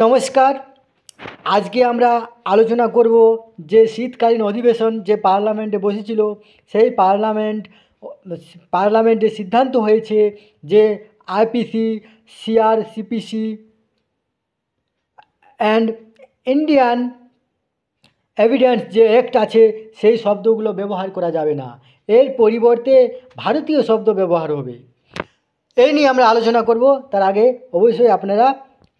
নমস্কার। আজকে আমরা আলোচনা করব যে শীতকালীন অধিবেশন যে পার্লামেন্টে বসেছিল, সেই পার্লামেন্টে সিদ্ধান্ত হয়েছে যে আইপিসি, সিআরসিপিসি অ্যান্ড ইন্ডিয়ান এভিডেন্স যে অ্যাক্ট আছে সেই শব্দগুলো ব্যবহার করা যাবে না, এর পরিবর্তে ভারতীয় শব্দ ব্যবহার হবে। এই নিয়ে আমরা আলোচনা করব। তার আগে অবশ্যই আপনারা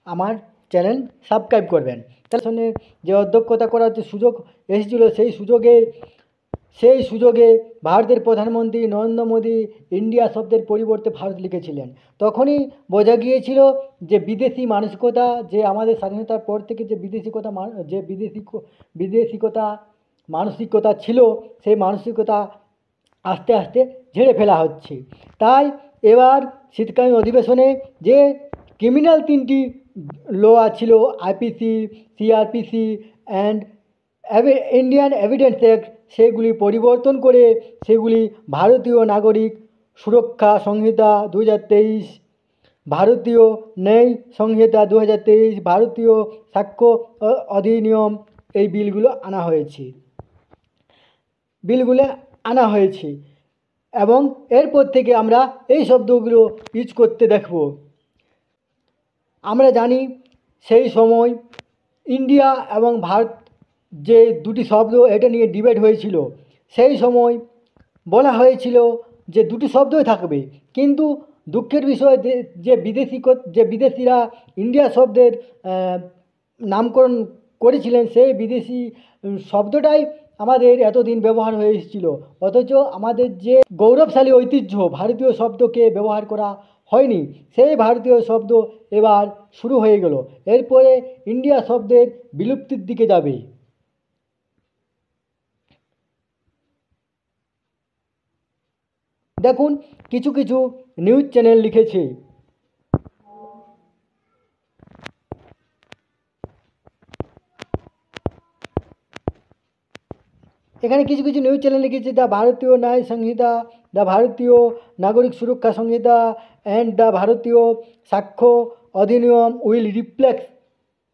আমার চ্যানেল সাবস্ক্রাইব করবেন। তাহলে যে অধ্যক্ষতা করার যে সুযোগ এসেছিলো, সেই সুযোগে ভারতের প্রধানমন্ত্রী নরেন্দ্র মোদী ইন্ডিয়া শব্দের পরিবর্তে ভারত লিখেছিলেন। তখনই বোঝা গিয়েছিল যে বিদেশি মানসিকতা, যে আমাদের স্বাধীনতার পর থেকে যে বিদেশিকতা মানসিকতা ছিল, সেই মানসিকতা আস্তে আস্তে ঝেড়ে ফেলা হচ্ছে। তাই এবার শীতকালীন অধিবেশনে যে ক্রিমিনাল 3টি ল ছিল, IPC, CrPC and Indian evidence act, সেগুলি পরিবর্তন করে সেগুলি ভারতীয় নাগরিক সুরক্ষা সংহিতা 2023, ভারতীয় ন্যায় সংহিতা 2023, ভারতীয় সাক্ষ্য অধিনিয়ম, এই বিলগুলো আনা হয়েছে এবং এরপর থেকে আমরা এই শব্দগুলো ইউজ করতে দেখব। আমরা জানি সেই সময় ইন্ডিয়া এবং ভারত যে দুটি শব্দ, এটা নিয়ে ডিবেট হয়েছিল। সেই সময় বলা হয়েছিল যে দুটি শব্দই থাকবে, কিন্তু দুঃখের বিষয় যে বিদেশিরা ইন্ডিয়া শব্দের নামকরণ করেছিলেন, সেই বিদেশি শব্দটাই আমাদের এতদিন ব্যবহার হয়ে এসেছিল, অথচ আমাদের যে গৌরবশালী ঐতিহ্য ভারতীয় শব্দকে ব্যবহার করা হয়নি। সেই ভারতীয় শব্দ এবার শুরু হয়ে গেল, এরপরে ইন্ডিয়া শব্দের বিলুপ্তির দিকে যাবে। দেখুন, কিছু কিছু নিউজ চ্যানেল লিখেছে, এখানে কিছু কিছু নিউজ চ্যানেল লিখেছে, দ্য ভারতীয় ন্যায় সংহিতা, দ্য ভারতীয় নাগরিক সুরক্ষা সংহিতা and the Bharatiya Sakshya Adhiniyam will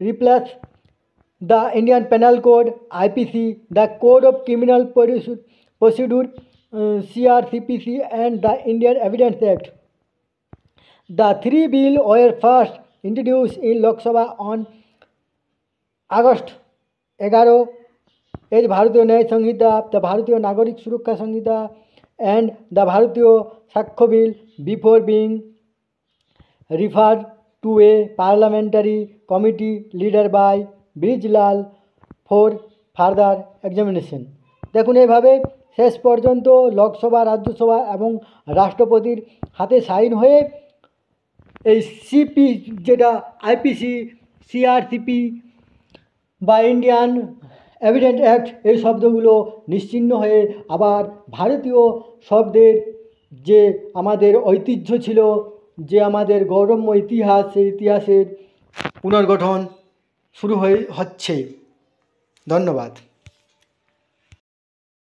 replace the Indian penal code, IPC, the code of criminal procedure, সিআরসিপিসি and the Indian evidence act. The 3 bills were first introduced in Lok Sabha on August 11 as ভারতীয় ন্যায় সংহিতা, the ভারতীয় নাগরিক সুরক্ষা সংহিতা and the Bharatiya Sakshya bill, before being referred to a parliamentary committee led by Brijlal for further examination. দেখুন, এইভাবে শেষ পর্যন্ত লোকসভা, রাজ্যসভা এবং রাষ্ট্রপতির হাতে সাইন হয়ে এই যেটা আইপিসি, সিআরসিপি বা ইন্ডিয়ান এভিডেন্স অ্যাক্ট, এই শব্দগুলো নিশ্চিহ্ন হয়ে আবার ভারতীয় শব্দের যে আমাদের ঐতিহ্য ছিল, যে আমাদের গৌরবময় ইতিহাস, সেই ইতিহাসের পুনর্গঠন শুরু হচ্ছে। ধন্যবাদ।